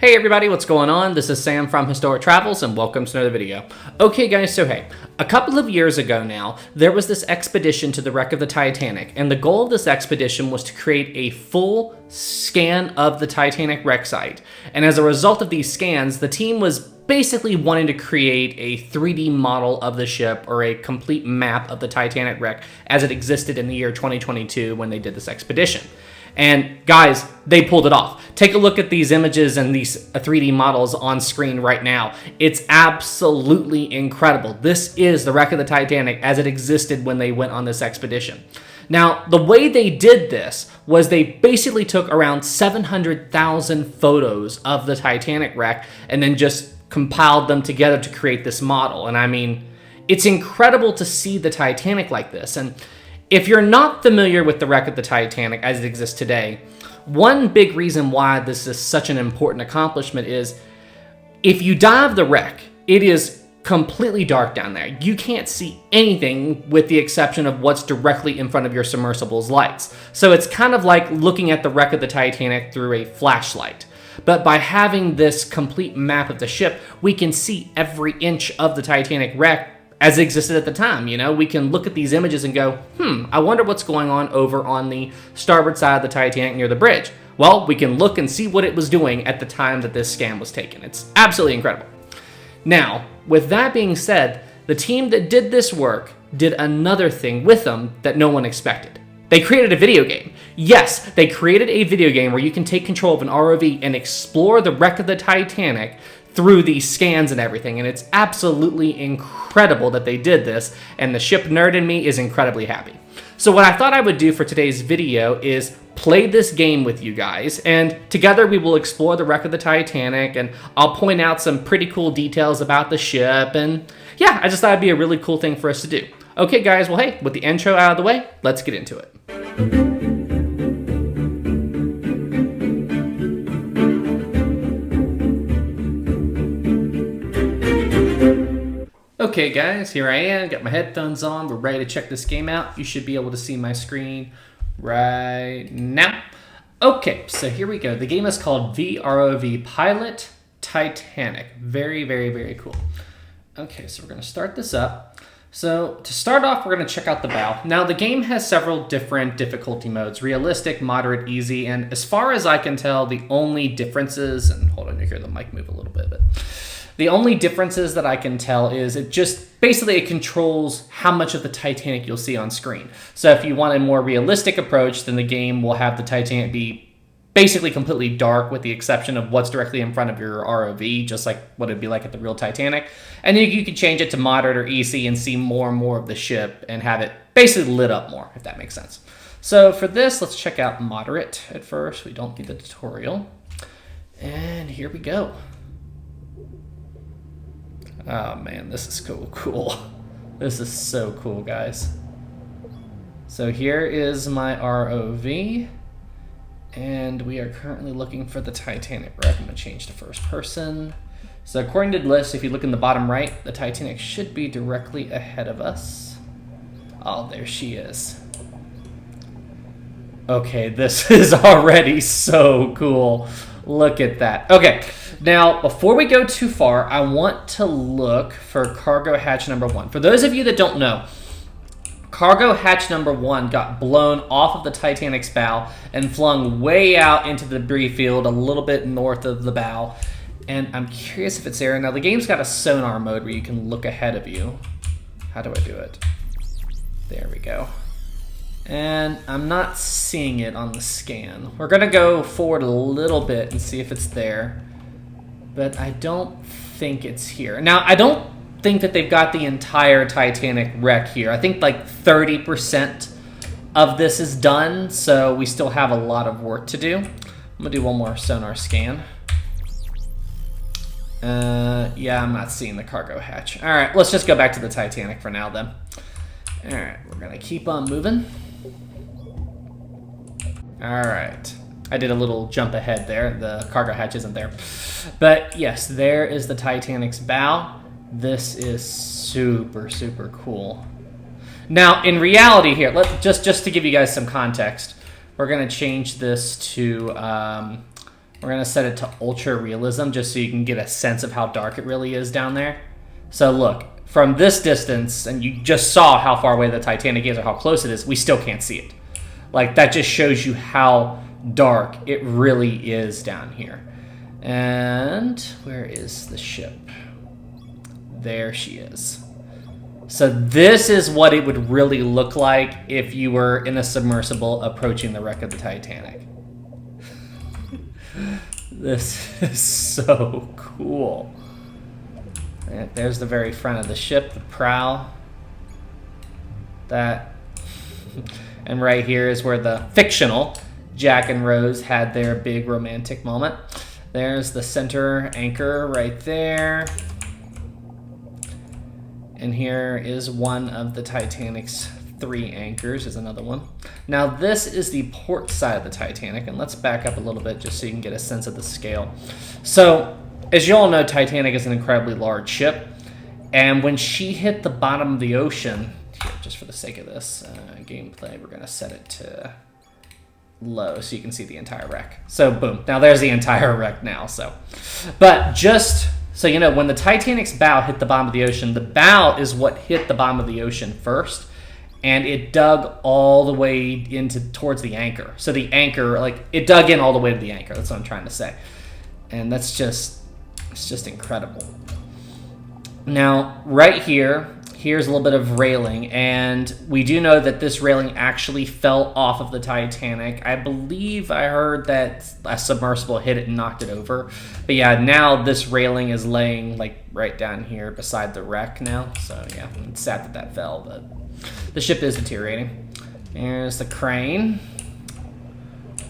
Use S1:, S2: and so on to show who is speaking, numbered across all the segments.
S1: Hey everybody, what's going on? This is Sam from Historic Travels and welcome to another video. Okay guys, so hey, a couple of years ago now, there was this expedition to the wreck of the Titanic, and the goal of this expedition was to create a full scan of the Titanic wreck site. And as a result of these scans, the team was basically wanting to create a 3D model of the ship or a complete map of the Titanic wreck as it existed in the year 2022 when they did this expedition. And guys, they pulled it off. Take a look at these images and these 3D models on screen right now. It's absolutely incredible. This is the wreck of the Titanic as it existed when they went on this expedition. Now, the way they did this was they basically took around 700,000 photos of the Titanic wreck and then just compiled them together to create this model. And I mean, it's incredible to see the Titanic like this. And if you're not familiar with the wreck of the Titanic as it exists today, one big reason why this is such an important accomplishment is if you dive the wreck, it is completely dark down there. You can't see anything with the exception of what's directly in front of your submersible's lights. So it's kind of like looking at the wreck of the Titanic through a flashlight. But by having this complete map of the ship, we can see every inch of the Titanic wreck as it existed at the time. You know, we can look at these images and go, I wonder what's going on over on the starboard side of the Titanic near the bridge. Well, we can look and see what it was doing at the time that this scan was taken. It's absolutely incredible. Now, with that being said, the team that did this work did another thing with them that no one expected. They created a video game. Yes, they created a video game where you can take control of an ROV and explore the wreck of the Titanic through these scans and everything, and it's absolutely incredible that they did this, and the ship nerd in me is incredibly happy. So what I thought I would do for today's video is play this game with you guys, and together we will explore the wreck of the Titanic, and I'll point out some pretty cool details about the ship, and yeah, I just thought it'd be a really cool thing for us to do. Okay guys, well hey, with the intro out of the way, let's get into it. Okay guys, here I am, got my headphones on, we're ready to check this game out. You should be able to see my screen right now. Okay, so here we go. The game is called VROV Pilot Titanic. Very, very, very cool. Okay, so we're gonna start this up. So to start off, we're gonna check out the bow. Now the game has several different difficulty modes, realistic, moderate, easy, and as far as I can tell, the only differences, and hold on, you hear the mic move a little bit, but the only differences that I can tell is it just basically it controls how much of the Titanic you'll see on screen. So if you want a more realistic approach, then the game will have the Titanic be basically completely dark with the exception of what's directly in front of your ROV, just like what it'd be like at the real Titanic. And then you can change it to moderate or easy and see more and more of the ship and have it basically lit up more, if that makes sense. So for this, let's check out moderate at first. We don't need the tutorial. And here we go. Oh man, this is so cool. This is so cool, guys. So here is my ROV, and we are currently looking for the Titanic wreck. I'm gonna change to first person. So according to the list, if you look in the bottom right, the Titanic should be directly ahead of us. Oh, there she is. Okay, this is already so cool. Look at that. Okay, now before we go too far, I want to look for cargo hatch number 1. For those of you that don't know, cargo hatch number 1 got blown off of the Titanic's bow and flung way out into the debris field a little bit north of the bow. And I'm curious if it's there. Now the game's got a sonar mode where you can look ahead of you. How do I do it? There we go. And I'm not seeing it on the scan. We're gonna go forward a little bit and see if it's there, but I don't think it's here. Now, I don't think that they've got the entire Titanic wreck here. I think like 30% of this is done, so we still have a lot of work to do. I'm gonna do one more sonar scan. Yeah, I'm not seeing the cargo hatch. All right, let's just go back to the Titanic for now then. All right, we're gonna keep on moving. All right, I did a little jump ahead there. The cargo hatch isn't there. But yes, there is the Titanic's bow. This is super, super cool. Now, in reality here, just to give you guys some context, we're gonna change this to, we're We're gonna set it to ultra realism just so you can get a sense of how dark it really is down there. So look, from this distance, and you just saw how far away the Titanic is or how close it is, we still can't see it. Like, that just shows you how dark it really is down here. And where is the ship? There she is. So this is what it would really look like if you were in a submersible approaching the wreck of the Titanic. This is so cool. And there's the very front of the ship, the prow. That. And right here is where the fictional Jack and Rose had their big romantic moment. There's the center anchor right there. And here is one of the Titanic's 3 anchors, is another one. Now this is the port side of the Titanic, and let's back up a little bit just so you can get a sense of the scale. So, as you all know, Titanic is an incredibly large ship, and when she hit the bottom of the ocean, here, just for the sake of this gameplay, we're gonna set it to low so you can see the entire wreck. So boom, now there's the entire wreck now. So, but just so you know, when the Titanic's bow hit the bottom of the ocean, the bow is what hit the bottom of the ocean first, and it dug all the way into towards the anchor. So the anchor, like, it dug in all the way to the anchor. That's what I'm trying to say. And that's just, it's just incredible. Now, right here, here's a little bit of railing, and we do know that this railing actually fell off of the Titanic. I believe I heard that a submersible hit it and knocked it over. But yeah, now this railing is laying like right down here beside the wreck now. So yeah, it's sad that that fell, but the ship is deteriorating. There's the crane.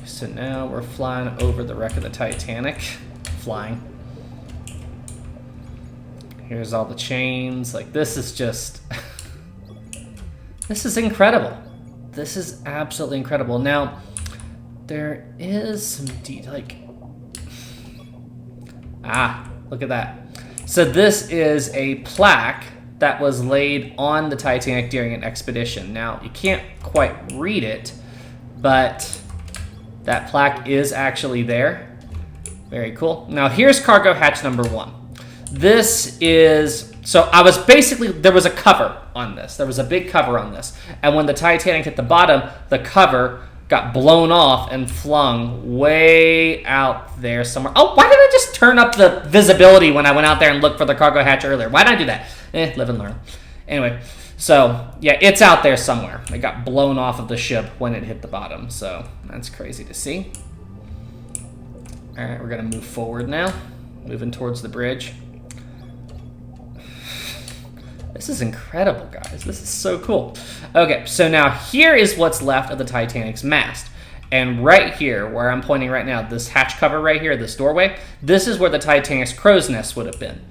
S1: So now we're flying over the wreck of the Titanic. Flying. Here's all the chains. Like, this is just... this is incredible. This is absolutely incredible. Now, there is some like... Ah, look at that. So this is a plaque that was laid on the Titanic during an expedition. Now, you can't quite read it, but that plaque is actually there. Very cool. Now, here's cargo hatch number 1. This is, so I was basically, there was a cover on this. There was a big cover on this. And when the Titanic hit the bottom, the cover got blown off and flung way out there somewhere. Oh, why did I just turn up the visibility when I went out there and looked for the cargo hatch earlier? Why did I do that? Live and learn. Anyway, so yeah, it's out there somewhere. It got blown off of the ship when it hit the bottom. So that's crazy to see. All right, we're gonna move forward now. Moving towards the bridge. This is incredible, guys. This is so cool. Okay, so now here is what's left of the Titanic's mast. And right here, where I'm pointing right now, this hatch cover right here, this doorway, this is where the Titanic's crow's nest would have been.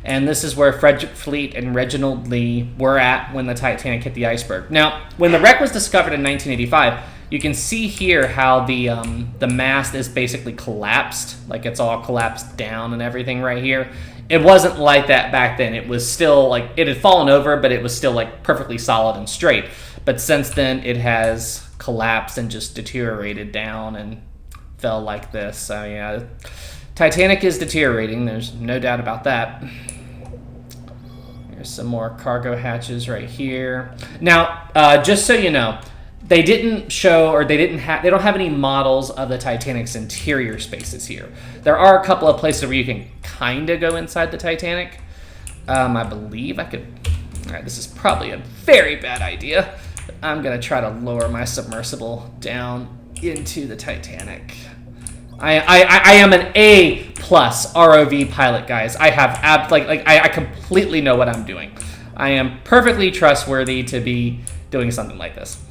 S1: And this is where Frederick Fleet and Reginald Lee were at when the Titanic hit the iceberg. Now, when the wreck was discovered in 1985, you can see here how the mast is basically collapsed. Like, it's all collapsed down and everything right here. It wasn't like that back then. It was still, like, it had fallen over, but it was still, like, perfectly solid and straight. But since then, it has collapsed and just deteriorated down and fell like this. So, yeah, Titanic is deteriorating. There's no doubt about that. Here's some more cargo hatches right here. Now, just so you know, they didn't show, or they don't have any models of the Titanic's interior spaces here. There are a couple of places where you can kind of go inside the Titanic. I believe I could... All right, this is probably a very bad idea. I'm going to try to lower my submersible down into the Titanic. I am an A+ ROV pilot, guys. I have I completely know what I'm doing. I am perfectly trustworthy to be doing something like this.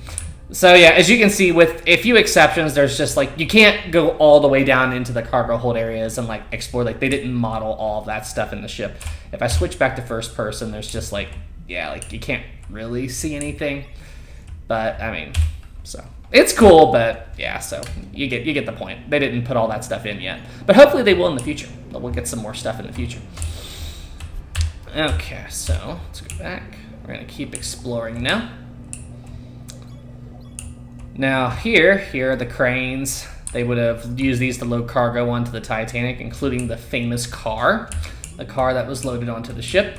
S1: So yeah, as you can see, with a few exceptions, there's just like, you can't go all the way down into the cargo hold areas and like explore. Like, they didn't model all of that stuff in the ship. If I switch back to first person, there's just like, yeah, like you can't really see anything. But I mean, so it's cool, but yeah, so you get the point. They didn't put all that stuff in yet, but hopefully they will in the future. We'll get some more stuff in the future. Okay, so let's go back. We're gonna keep exploring now. Now here are the cranes. They would have used these to load cargo onto the Titanic, including the famous car, the car that was loaded onto the ship.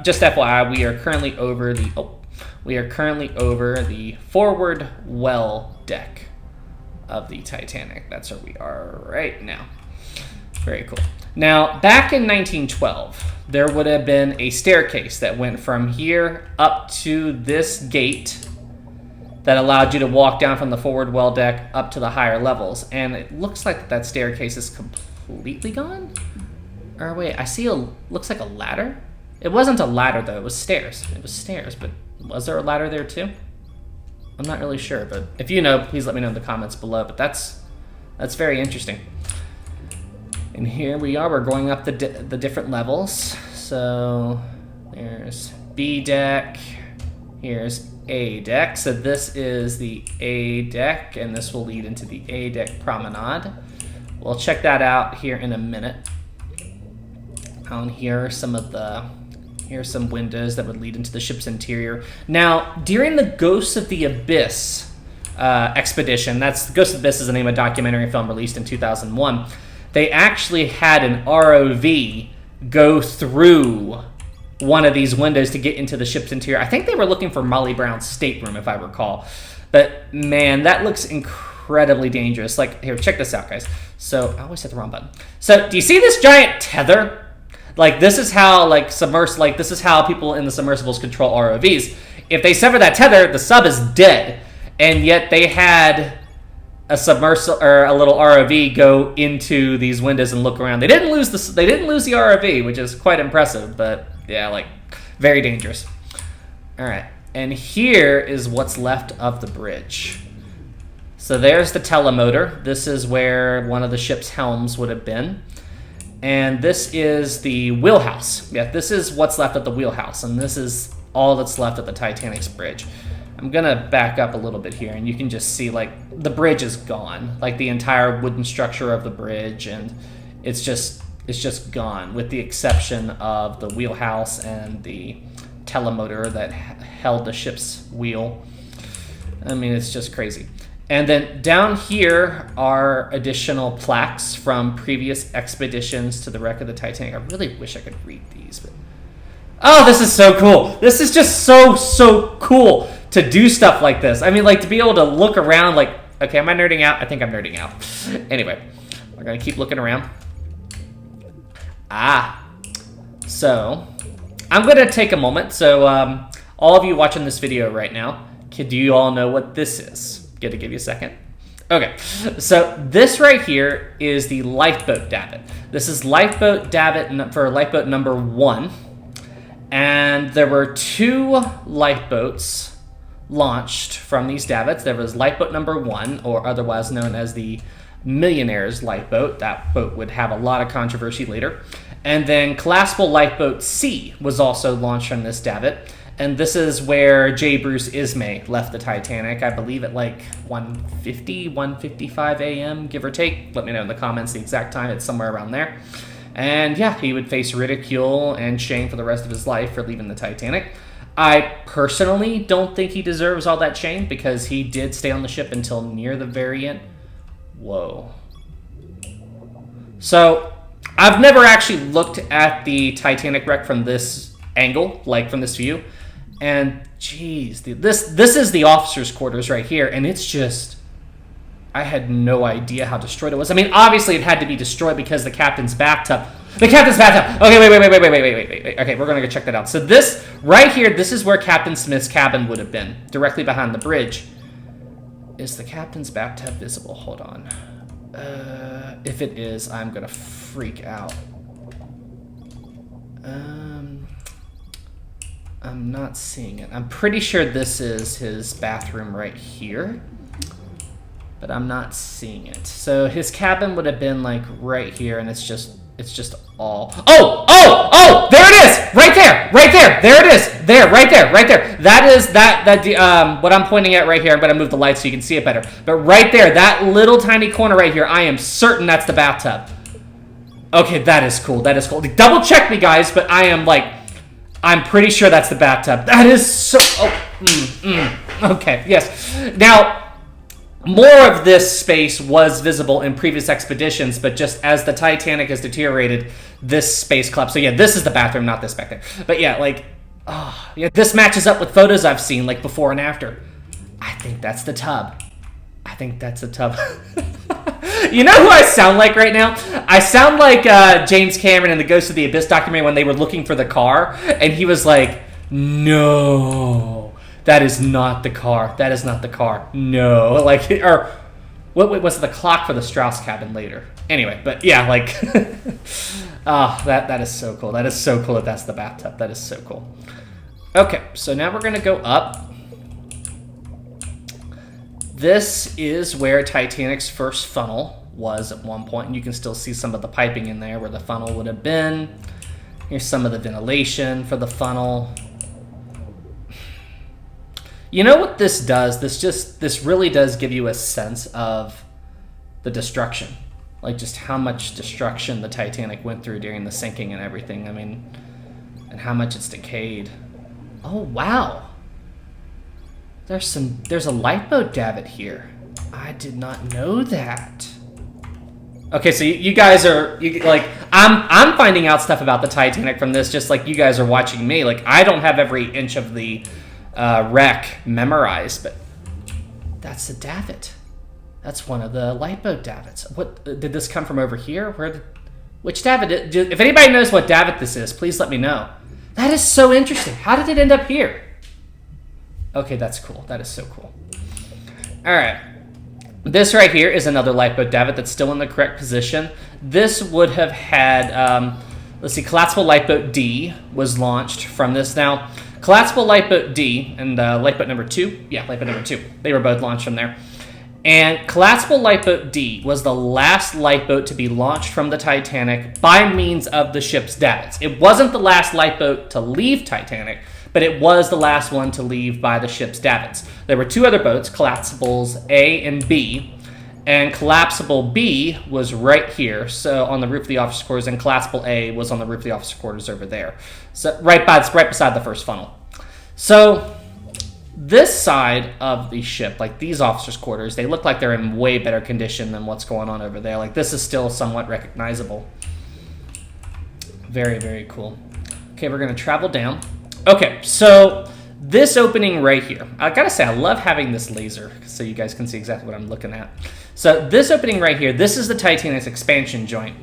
S1: Just FYI, we are currently over the forward well deck of the Titanic. That's where we are right now. Very cool. Now, back in 1912, there would have been a staircase that went from here up to this gate that allowed you to walk down from the forward well deck up to the higher levels. And it looks like that staircase is completely gone. Or wait, I see looks like a ladder. It wasn't a ladder though, it was stairs. It was stairs, but was there a ladder there too? I'm not really sure, but if you know, please let me know in the comments below. But that's very interesting. And here we are, we're going up the different levels. So there's B deck, here's A deck. So this is the A deck, and this will lead into the A deck promenade. We'll check that out here in a minute. And here are here's some windows that would lead into the ship's interior. Now, during the Ghosts of the Abyss expedition, that's Ghosts of the Abyss is the name of a documentary film released in 2001. They actually had an ROV go through one of these windows to get into the ship's interior. I think they were looking for Molly Brown's stateroom, if I recall. But man, that looks incredibly dangerous. Like, here, check this out, guys. So, I always hit the wrong button. So, do you see this giant tether? Like, this is how, this is how people in the submersibles control ROVs. If they sever that tether, the sub is dead. And yet they had a submersible or a little ROV go into these windows and look around. They didn't lose the ROV, which is quite impressive, but yeah, like, very dangerous. All right, and here is what's left of the bridge. So there's the telemotor. This is where one of the ship's helms would have been. And this is the wheelhouse. Yeah, this is what's left of the wheelhouse, and this is all that's left of the Titanic's bridge. I'm gonna back up a little bit here, and you can just see, like, the bridge is gone. Like, the entire wooden structure of the bridge, and it's just gone, with the exception of the wheelhouse and the telemotor that held the ship's wheel. I mean, it's just crazy. And then down here are additional plaques from previous expeditions to the wreck of the Titanic. I really wish I could read these, but oh, this is so cool. This is just so cool to do stuff like this. I mean, like, to be able to look around, like, okay, am I nerding out? I think I'm nerding out. Anyway, we're gonna keep looking around. So I'm gonna take a moment. So all of you watching this video right now, do you all know what this is? Get to give you a second. Okay, so this right here is the lifeboat davit. This is lifeboat davit for lifeboat number 1. And there were 2 lifeboats launched from these davits. There was lifeboat number 1, or otherwise known as the Millionaire's lifeboat. That boat would have a lot of controversy later. And then collapsible lifeboat C was also launched from this davit. And this is where J. Bruce Ismay left the Titanic, I believe at like 1:55 a.m., give or take. Let me know in the comments the exact time. It's somewhere around there. And yeah, he would face ridicule and shame for the rest of his life for leaving the Titanic. I personally don't think he deserves all that shame, because he did stay on the ship until near the very end. Whoa. So, I've never actually looked at the Titanic wreck from this angle, like from this view. And geez, this is the officer's quarters right here, and it's just, I had no idea how destroyed it was. I mean, obviously it had to be destroyed because the captain's bathtub. The captain's bathtub. Okay, wait. Okay, we're gonna go check that out. So this right here, this is where Captain Smith's cabin would have been, directly behind the bridge. Is the captain's bathtub visible? Hold on. If it is, I'm gonna freak out. I'm not seeing it. I'm pretty sure this is his bathroom right here, but I'm not seeing it. So his cabin would have been like right here, and it's just all. Oh! There it is! Right there! There it is! There, right there. That is what I'm pointing at right here. I'm gonna move the light so you can see it better. But right there, that little tiny corner right here, I am certain that's the bathtub. Okay, that is cool. Double check me, guys, but I'm pretty sure that's the bathtub. That is so... Okay, yes. Now, more of this space was visible in previous expeditions, but just as the Titanic has deteriorated, this space collapsed. So yeah, this is the bathroom, not this back there. But yeah, like, oh, yeah, this matches up with photos I've seen, like before and after. I think that's the tub. I think that's a tub. You know who I sound like right now? I sound like James Cameron in the Ghost of the Abyss documentary when they were looking for the car, and he was like, no, that is not the car. That is not the car. No. Like, or what was the clock for the Strauss cabin later? Anyway, but yeah, like, oh, that is so cool. That is so cool that that's the bathtub. That is so cool. Okay, so now we're going to go up. This is where Titanic's first funnel was at one point, and you can still see some of the piping in there where the funnel would have been. Here's some of the ventilation for the funnel. You know what this does? This really does give you a sense of the destruction. Like just how much destruction the Titanic went through during the sinking and everything. I mean, and how much it's decayed. Oh, wow. There's a lifeboat davit here. I did not know that. Okay, so you guys are like, I'm finding out stuff about the Titanic from this, just like you guys are watching me. Like, I don't have every inch of the wreck memorized, but that's the davit. That's one of the lifeboat davits. What did this come from over here? Which davit? If anybody knows what davit this is, please let me know. That is so interesting. How did it end up here? Okay, that's cool. That is so cool. All right. This right here is another lifeboat davit that's still in the correct position. This would have had, let's see, collapsible lifeboat D was launched from this. Now, collapsible lifeboat D and lifeboat number 2, yeah, lifeboat number 2, they were both launched from there. And collapsible lifeboat D was the last lifeboat to be launched from the Titanic by means of the ship's davits. It wasn't the last lifeboat to leave Titanic, but it was the last one to leave by the ship's davits. There were 2 other boats, collapsibles A and B, and collapsible B was right here, so on the roof of the officer's quarters, and collapsible A was on the roof of the officer's quarters over there, so right beside the first funnel. So this side of the ship, like these officers' quarters, they look like they're in way better condition than what's going on over there. Like this is still somewhat recognizable. Very, very cool. Okay, we're gonna travel down. Okay, so this opening right here, I gotta say, I love having this laser so you guys can see exactly what I'm looking at. So this opening right here, this is the Titanic's expansion joint.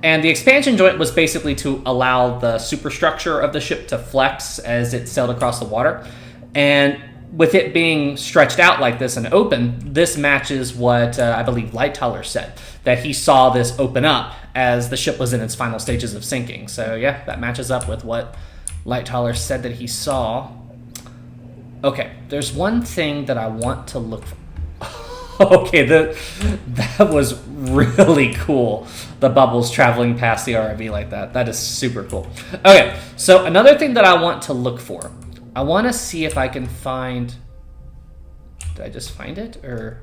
S1: And the expansion joint was basically to allow the superstructure of the ship to flex as it sailed across the water. And with it being stretched out like this and open, this matches what I believe Lightoller said, that he saw this open up as the ship was in its final stages of sinking. So yeah, that matches up with what Lightoller said that he saw. Okay, there's one thing that I want to look for. Okay, that was really cool. The bubbles traveling past the ROV like that. That is super cool. Okay, so another thing that I want to look for. I want to see if I can find... Did I just find it? Or...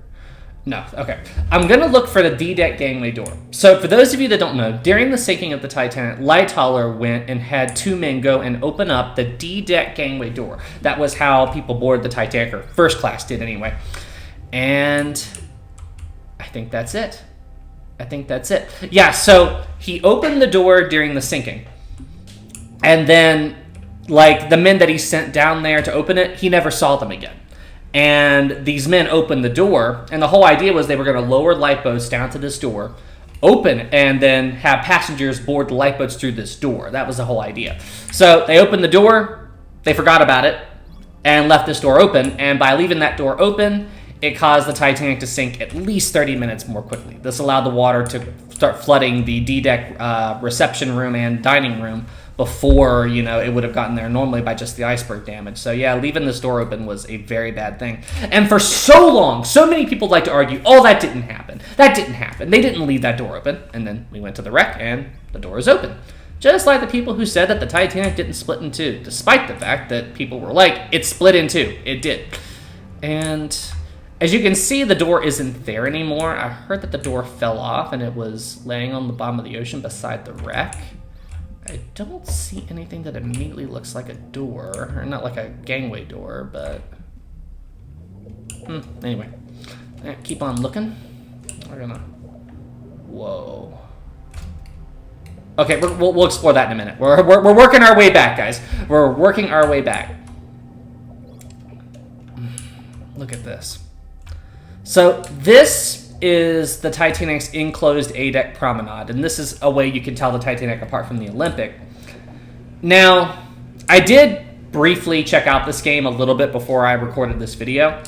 S1: No, okay. I'm going to look for the D-deck gangway door. So for those of you that don't know, during the sinking of the Titanic, Lightoller went and had 2 men go and open up the D-deck gangway door. That was how people board the Titanic, or first class did anyway. And I think that's it. I think that's it. Yeah, so he opened the door during the sinking. And then, like, the men that he sent down there to open it, he never saw them again. And these men opened the door, and the whole idea was they were going to lower lifeboats down to this door, open, and then have passengers board the lifeboats through this door. That was the whole idea. So they opened the door, they forgot about it, and left this door open. And by leaving that door open, it caused the Titanic to sink at least 30 minutes more quickly. This allowed the water to start flooding the D-deck reception room and dining room before, you know, it would have gotten there normally by just the iceberg damage. So yeah, leaving this door open was a very bad thing. And for so long, so many people like to argue, oh, that didn't happen. That didn't happen. They didn't leave that door open. And then we went to the wreck and the door is open. Just like the people who said that the Titanic didn't split in 2, despite the fact that people were like, it split in 2. It did. And as you can see, the door isn't there anymore. I heard that the door fell off and it was laying on the bottom of the ocean beside the wreck. I don't see anything that immediately looks like a door, or not like a gangway door, but anyway, Keep on looking. We're gonna... Whoa. Okay, we'll explore that in a minute. We're working our way back, guys. We're working our way back. Look at this. So this is the Titanic's enclosed A-deck promenade, and this is a way you can tell the Titanic apart from the Olympic. Now, I did briefly check out this game a little bit before I recorded this video,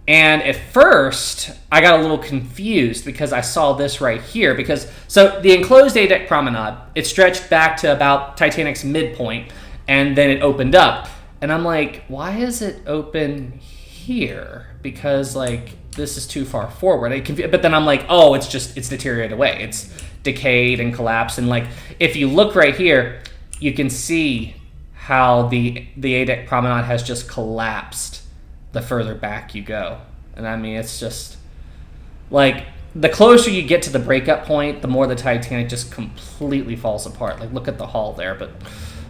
S1: and at first I got a little confused because I saw this right here. So the enclosed A-deck promenade, it stretched back to about Titanic's midpoint, and then it opened up, and I'm like, why is it open here? Because like this is too far forward. But then I'm like, oh, it's deteriorated away. It's decayed and collapsed. And like if you look right here, you can see how the A-deck promenade has just collapsed the further back you go. And I mean, it's just like the closer you get to the breakup point, the more the Titanic just completely falls apart. Like look at the hull there, but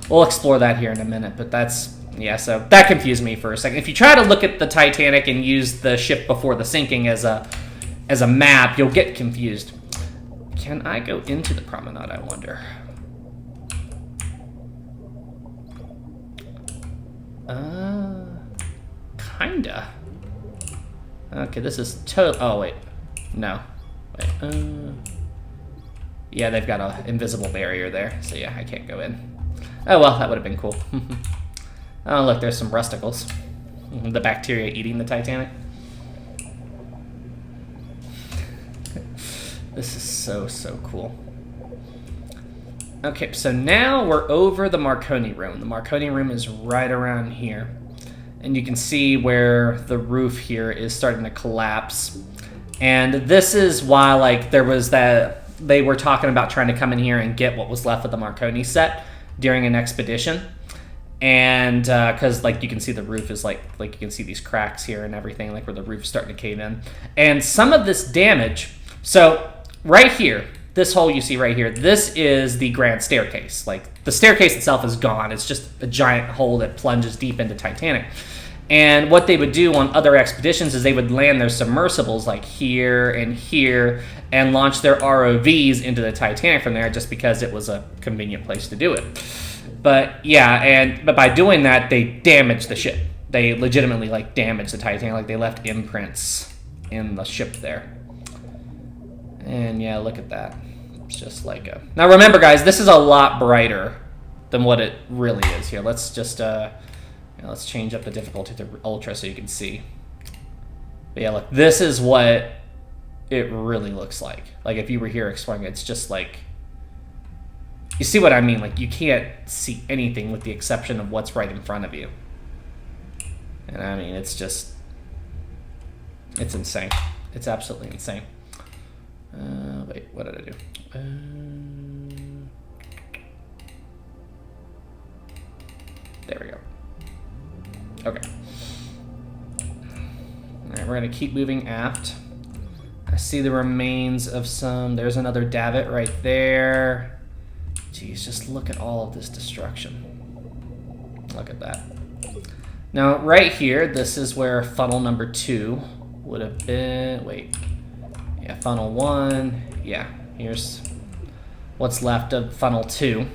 S1: we'll explore that here in a minute. But that's, yeah, so that confused me for a second. If you try to look at the Titanic and use the ship before the sinking as a map, you'll get confused. Can I go into the promenade, I wonder? Kinda. Okay, this is oh, wait. No. Wait, yeah, they've got an invisible barrier there, so yeah, I can't go in. Oh, well, that would have been cool. Oh, look, there's some rusticles. The bacteria eating the Titanic. This is so cool. Okay, so now we're over the Marconi room. The Marconi room is right around here. And you can see where the roof here is starting to collapse. And this is why, like, there was that... They were talking about trying to come in here and get what was left of the Marconi set during an expedition. And because like you can see the roof is like you can see these cracks here and everything, like where the roof's starting to cave in. And some of this damage, so right here, this hole you see right here, this is the grand staircase. Like the staircase itself is gone. It's just a giant hole that plunges deep into Titanic. And what they would do on other expeditions is they would land their submersibles like here and launch their ROVs into the Titanic from there, just because it was a convenient place to do it. But yeah, but by doing that, they damaged the ship. They legitimately like damaged the Titanic. Like they left imprints in the ship there. And yeah, look at that. It's just like a... Now remember, guys, this is a lot brighter than what it really is here. Let's just let's change up the difficulty to ultra so you can see. But yeah, look, this is what it really looks like. Like if you were here exploring it, it's just like... You see what I mean? Like, you can't see anything with the exception of what's right in front of you. And I mean, it's just... It's insane. It's absolutely insane. Wait, what did I do? There we go. Okay. Alright, we're going to keep moving aft. I see the remains of some... There's another davit right there. Jeez, just look at all of this destruction. Look at that. Now, right here, this is where funnel number 2 would have been... Wait. Yeah, funnel 1. Yeah, here's what's left of funnel 2.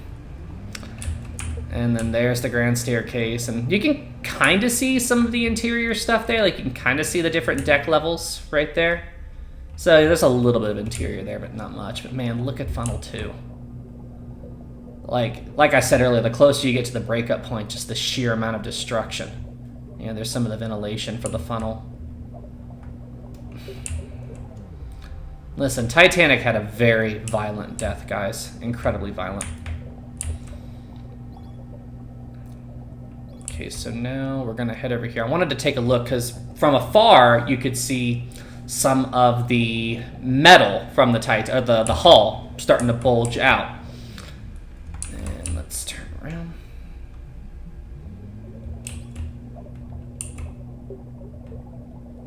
S1: And then there's the grand staircase. And you can kind of see some of the interior stuff there. Like, you can kind of see the different deck levels right there. So there's a little bit of interior there, but not much. But man, look at funnel 2. Like I said earlier, the closer you get to the breakup point, just the sheer amount of destruction. You know, there's some of the ventilation for the funnel. Listen, Titanic had a very violent death, guys. Incredibly violent. Okay, so now we're going to head over here. I wanted to take a look because from afar, you could see some of the metal from the hull starting to bulge out. Let's turn around.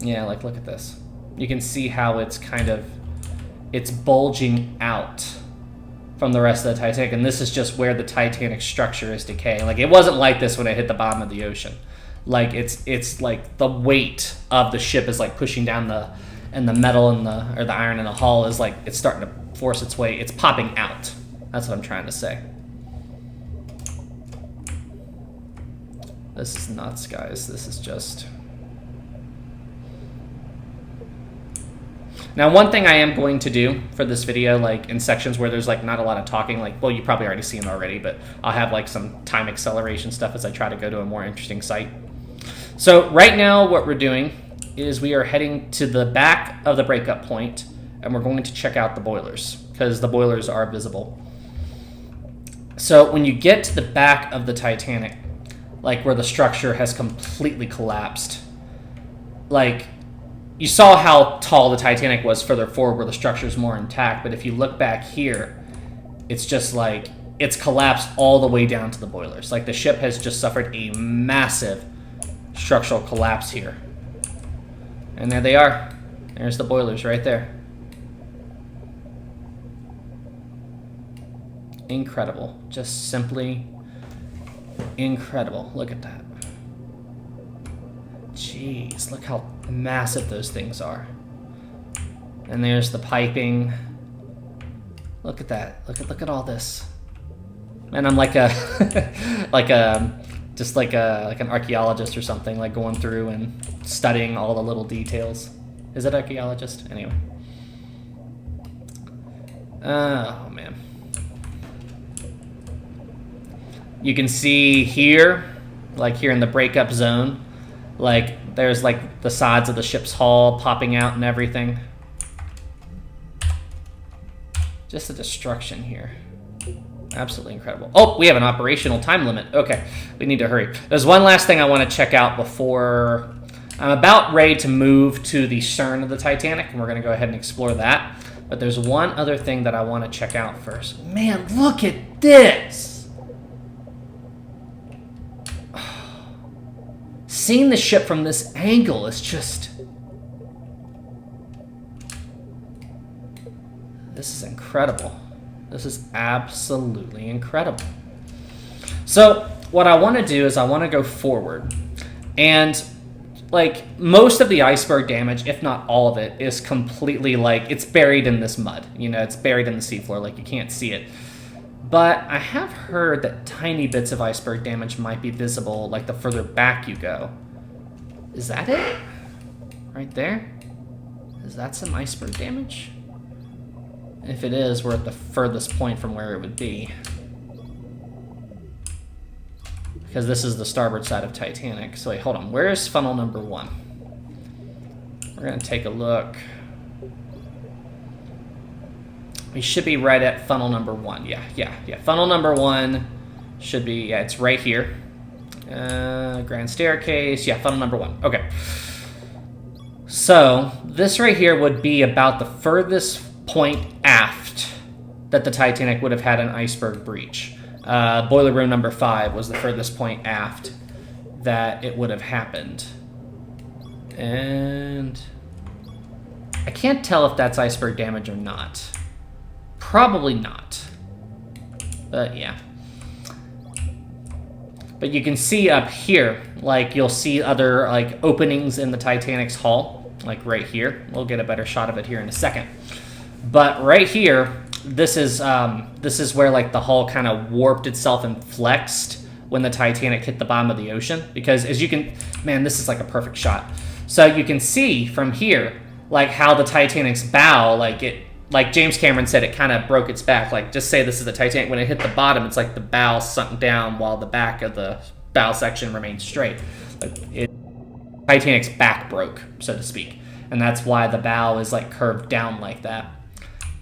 S1: Yeah, like look at this. You can see how it's it's bulging out from the rest of the Titanic, and this is just where the Titanic structure is decaying. Like it wasn't like this when it hit the bottom of the ocean. Like it's like the weight of the ship is like pushing down the and the metal in or the iron in the hull is like, it's starting to force its way, it's popping out. That's what I'm trying to say. This is nuts, guys. This is just... Now, one thing I am going to do for this video, like in sections where there's like not a lot of talking, like, well, you probably already seen it already, but I'll have like some time acceleration stuff as I try to go to a more interesting site. So right now what we're doing is we are heading to the back of the breakup point, and we're going to check out the boilers because the boilers are visible. So when you get to the back of the Titanic, like where the structure has completely collapsed, like, you saw how tall the Titanic was further forward where the structure is more intact, but if you look back here, it's just like, it's collapsed all the way down to the boilers. Like the ship has just suffered a massive structural collapse here. And there they are. There's the boilers right there. Incredible. Just simply incredible. Look at that. Jeez, look how massive those things are. And there's the piping. Look at that. Look at all this. And I'm like a just like an archaeologist or something, like going through and studying all the little details. Is it archaeologist? Anyway. Oh man. You can see here, like here in the breakup zone, like there's like the sides of the ship's hull popping out and everything. Just the destruction here. Absolutely incredible. Oh, we have an operational time limit. Okay, we need to hurry. There's one last thing I want to check out before I'm about ready to move to the stern of the Titanic, and we're going to go ahead and explore that. But there's one other thing that I want to check out first. Man, look at this! Seeing the ship from this angle is just... This is incredible. This is absolutely incredible. So what I want to do is I want to go forward, and like most of the iceberg damage, if not all of it, is completely like, it's buried in this mud. You know, it's buried in the seafloor, like you can't see it. But I have heard that tiny bits of iceberg damage might be visible, like the further back you go. Is that it? Right there? Is that some iceberg damage? If it is, we're at the furthest point from where it would be. Because this is the starboard side of Titanic. So wait, hold on. Where's funnel number 1? We're going to take a look. We should be right at funnel number 1. Yeah. Funnel number 1 should be, yeah, it's right here. Grand staircase. Yeah, funnel number 1. Okay. So this right here would be about the furthest point aft that the Titanic would have had an iceberg breach. Boiler room number 5 was the furthest point aft that it would have happened. And I can't tell if that's iceberg damage or not. Probably not. But yeah. But you can see up here, like you'll see other like openings in the Titanic's hull, like right here. We'll get a better shot of it here in a second. But right here, this is where like the hull kind of warped itself and flexed when the Titanic hit the bottom of the ocean. Because as you can, man, this is like a perfect shot. So you can see from here, like how the Titanic's bow, like James Cameron said, it kind of broke its back. Like, just say this is the Titanic. When it hit the bottom, it's like the bow sunk down while the back of the bow section remained straight. Like Titanic's back broke, so to speak. And that's why the bow is like curved down like that.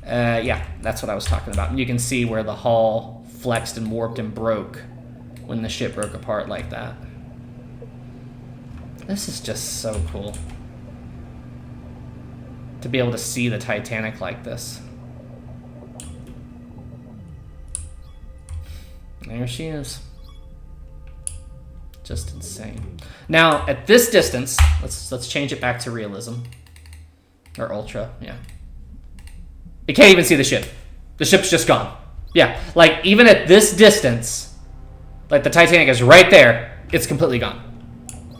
S1: Yeah, that's what I was talking about. And you can see where the hull flexed and warped and broke when the ship broke apart like that. This is just so cool. To be able to see the Titanic like this. There she is. Just insane. Now, at this distance, let's change it back to realism. Or ultra, yeah. You can't even see the ship. The ship's just gone. Yeah, like even at this distance, like the Titanic is right there, it's completely gone.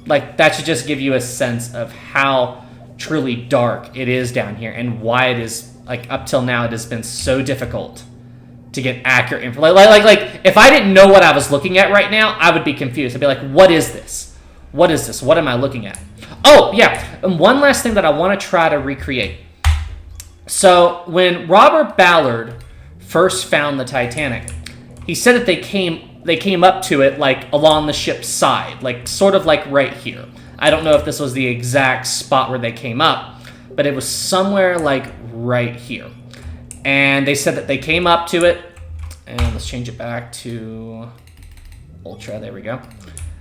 S1: Like that should just give you a sense of how truly dark it is down here, and why it is, like, up till now it has been so difficult to get accurate info. Like if I didn't know what I was looking at right now, I would be confused. I'd be like, what is this? What is this? What am I looking at? Oh, yeah. And one last thing that I want to try to recreate. So when Robert Ballard first found the Titanic, he said that they came up to it like along the ship's side, like sort of like right here. I don't know if this was the exact spot where they came up, but it was somewhere like right here. And they said that they came up to it, and let's change it back to Ultra, there we go.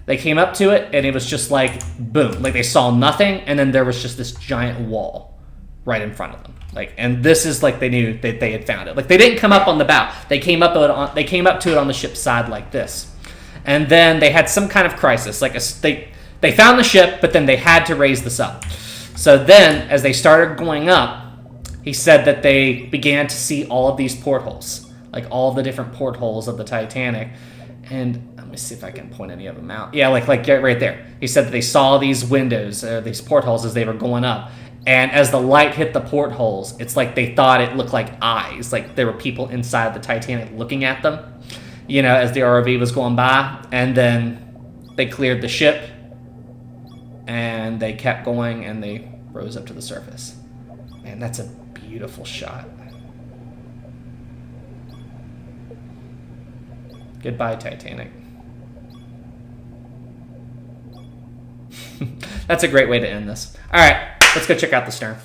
S1: They came up to it, and it was just like, boom, like they saw nothing, and then there was just this giant wall right in front of them. Like, and this is like they knew that they had found it. Like, they didn't come up on the bow. They came up to it on the ship's side like this. And then they had some kind of crisis. Like, they found the ship, but then they had to raise this up. So then, as they started going up, he said that they began to see all of these portholes, like all the different portholes of the Titanic. And let me see if I can point any of them out. Yeah, like right there. He said that they saw these windows, these portholes as they were going up. And as the light hit the portholes, it's like they thought it looked like eyes. Like there were people inside the Titanic looking at them, you know, as the ROV was going by. And then they cleared the ship, and they kept going, and they rose up to the surface. Man, that's a beautiful shot. Goodbye, Titanic. That's a great way to end this. All right, let's go check out the stern.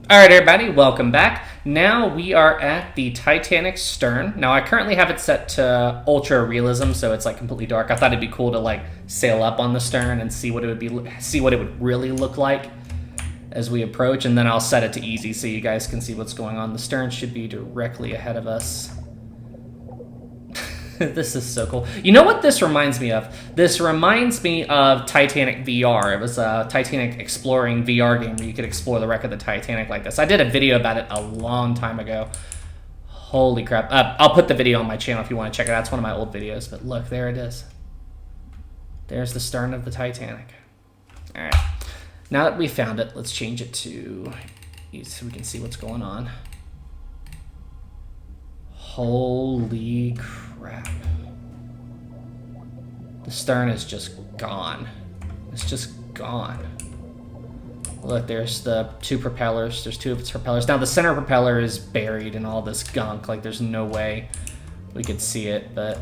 S1: All right, everybody, welcome back. Now we are at the Titanic stern. Now, I currently have it set to ultra realism, so it's like completely dark. I thought it'd be cool to like sail up on the stern and see what it would really look like as we approach, and then I'll set it to easy so you guys can see what's going on. The stern should be directly ahead of us. This is so cool. You know what this reminds me of? This reminds me of Titanic VR. It was a Titanic exploring VR game where you could explore the wreck of the Titanic like this. I did a video about it a long time ago. Holy crap. I'll put the video on my channel if you want to check it out. It's one of my old videos, but look, there it is. There's the stern of the Titanic. All right. Now that we found it, let's change it to so we can see what's going on. Holy crap. The stern is just gone. It's just gone. Look, there's the two propellers. There's two of its propellers. Now, the center propeller is buried in all this gunk. Like, there's no way we could see it, but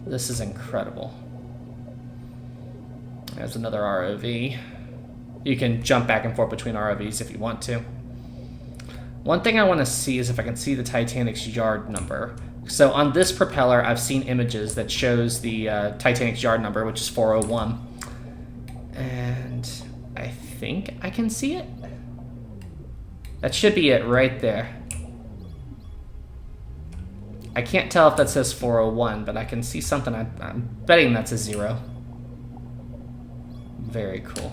S1: this is incredible. There's another ROV. You can jump back and forth between ROVs if you want to. One thing I want to see is if I can see the Titanic's yard number. So on this propeller, I've seen images that shows the Titanic's yard number, which is 401. And I think I can see it. That should be it right there. I can't tell if that says 401, but I can see something. I'm betting that's a 0. Very cool.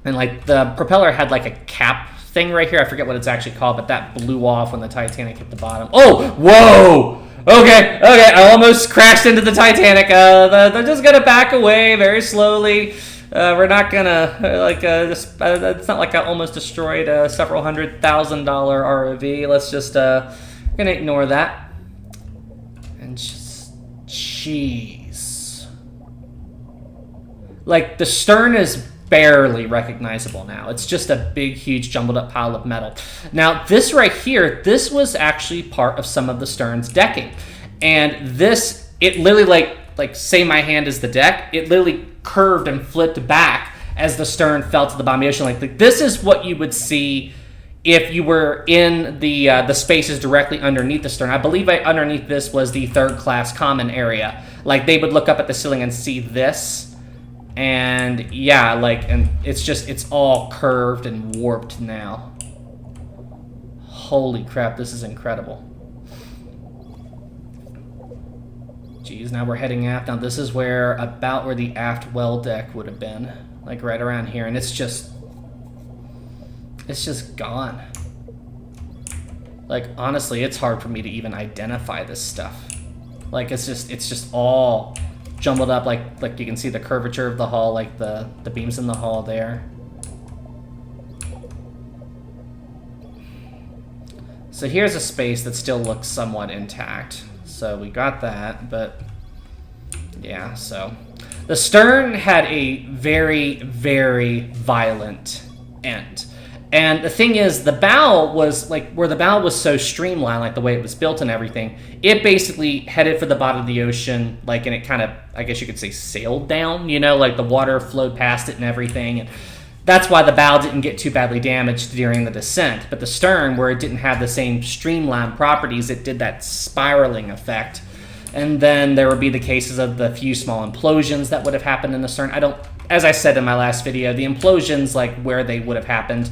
S1: And like the propeller had like a cap thing right here. I forget what it's actually called, but that blew off when the Titanic hit the bottom. Oh, whoa! Okay, I almost crashed into the Titanic. They're just gonna back away very slowly. We're not gonna it's not like I almost destroyed a several $100,000 ROV. Let's just gonna ignore that. And just, jeez. Like, the stern is barely recognizable now. It's just a big, huge, jumbled up pile of metal. Now, this right here, this was actually part of some of the stern's decking. And this, it literally, like say my hand is the deck, it literally curved and flipped back as the stern fell to the bottom of the ocean. Like this is what you would see if you were in the spaces directly underneath the stern. I believe underneath this was the third class common area. Like, they would look up at the ceiling and see this. And yeah, like, and it's all curved and warped now. Holy crap, this is incredible. Geez, now we're heading aft. Now this is about where the aft well deck would have been. Like right around here, and it's just gone. Like, honestly, it's hard for me to even identify this stuff. Like, it's just all jumbled up, like you can see the curvature of the hull, like the beams in the hull there. So here's a space that still looks somewhat intact. So we got that, but yeah, so the stern had a very, very violent end. And the thing is, the bow was, like, where the bow was so streamlined, like the way it was built and everything, it basically headed for the bottom of the ocean, like, and it kind of, I guess you could say, sailed down, you know, like the water flowed past it and everything. And that's why the bow didn't get too badly damaged during the descent. But the stern, where it didn't have the same streamlined properties, it did that spiraling effect. And then there would be the cases of the few small implosions that would have happened in the stern. As I said in my last video, the implosions, like where they would have happened,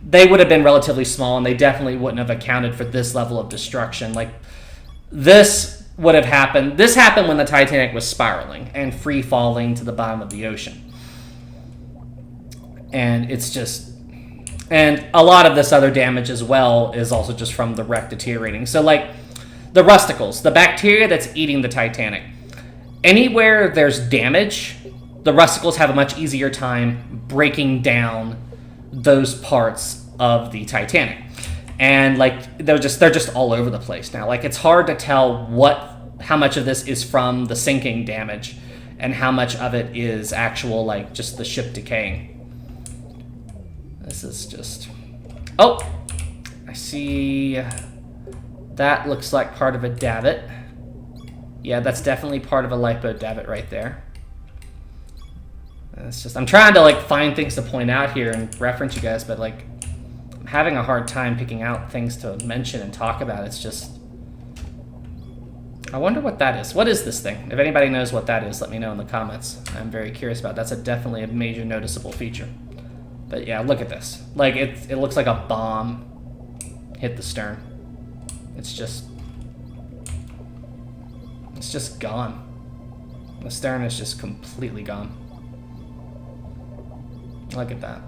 S1: they would have been relatively small, and they definitely wouldn't have accounted for this level of destruction. Like, this would have happened. This happened when the Titanic was spiraling and free falling to the bottom of the ocean. And it's just, and a lot of this other damage as well is also just from the wreck deteriorating. So, like, the rusticles, the bacteria that's eating the Titanic, anywhere there's damage, the rusticles have a much easier time breaking down those parts of the Titanic. And like they're just all over the place now. Like, it's hard to tell how much of this is from the sinking damage and how much of it is actual, like, just the ship decaying. This is just, oh, I see that looks like part of a davit. Yeah, that's definitely part of a lipo davit right there. It's just, I'm trying to, like, find things to point out here and reference you guys, but, like, I'm having a hard time picking out things to mention and talk about. It's just, I wonder what that is. What is this thing? If anybody knows what that is, let me know in the comments. I'm very curious about it. That's definitely a major noticeable feature. But yeah, look at this. Like, it looks like a bomb hit the stern. It's just gone. The stern is just completely gone. Look at that.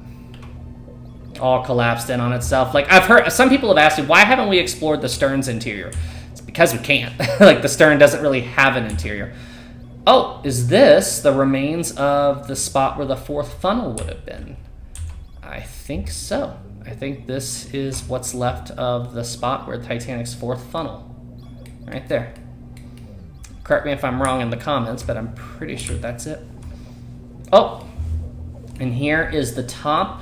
S1: All collapsed in on itself. Like, I've heard, some people have asked me, why haven't we explored the stern's interior? It's because we can't. Like, the stern doesn't really have an interior. Oh, is this the remains of the spot where the fourth funnel would have been? I think so. I think this is what's left of the spot where Titanic's fourth funnel. Right there. Correct me if I'm wrong in the comments, but I'm pretty sure that's it. Oh! And here is the top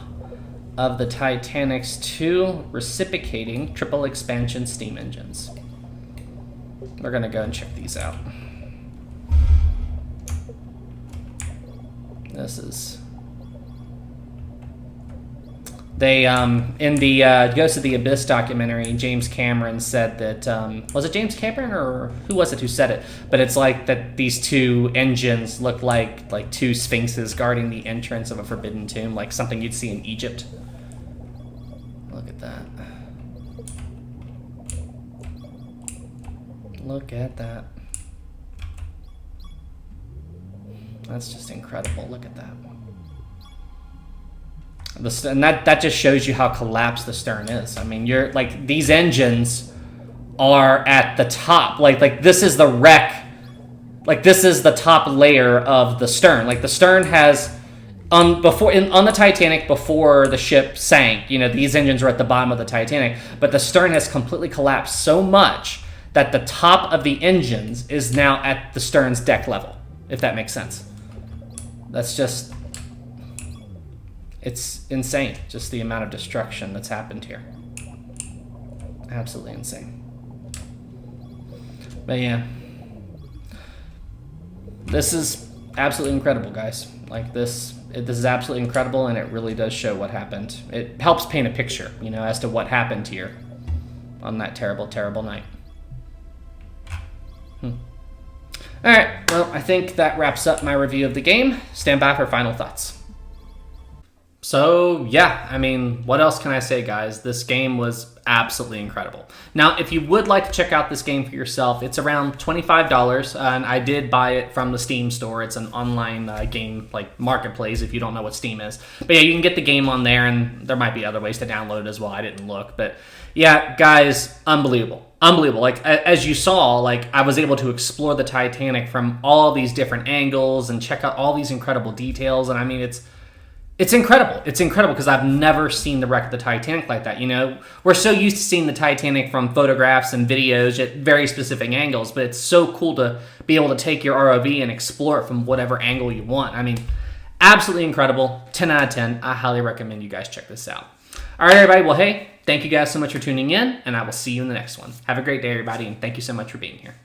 S1: of the Titanic's two reciprocating triple expansion steam engines. We're gonna go and check these out. This is, they, in the Ghost of the Abyss documentary, James Cameron said that, was it James Cameron or who was it who said it? But it's like that these two engines look like two sphinxes guarding the entrance of a forbidden tomb, like something you'd see in Egypt. Look at that. Look at that. That's just incredible. Look at that. And that just shows you how collapsed the stern is. I mean, you're like, these engines are at the top. Like this is the wreck. Like, this is the top layer of the stern. Like, the stern has on the Titanic, before the ship sank, you know, these engines were at the bottom of the Titanic, but the stern has completely collapsed so much that the top of the engines is now at the stern's deck level, if that makes sense. That's just, it's insane, just the amount of destruction that's happened here. Absolutely insane. But yeah, this is absolutely incredible, guys. Like, this is absolutely incredible, and it really does show what happened. It helps paint a picture, you know, as to what happened here on that terrible, terrible night. Alright, well, I think that wraps up my review of the game. Stand by for final thoughts. So yeah, I mean, what else can I say, guys? This game was absolutely incredible. Now, if you would like to check out this game for yourself, it's around $25, and I did buy it from the Steam store. It's an online game like marketplace, if you don't know what Steam is. But yeah, you can get the game on there, and there might be other ways to download it as well. I didn't look, but yeah, guys, unbelievable. Like, as you saw, like, I was able to explore the Titanic from all these different angles and check out all these incredible details, and I mean, it's incredible. It's incredible because I've never seen the wreck of the Titanic like that. You know, we're so used to seeing the Titanic from photographs and videos at very specific angles, but it's so cool to be able to take your ROV and explore it from whatever angle you want. I mean, absolutely incredible. 10 out of 10. I highly recommend you guys check this out. All right, everybody. Well, hey, thank you guys so much for tuning in, and I will see you in the next one. Have a great day, everybody, and thank you so much for being here.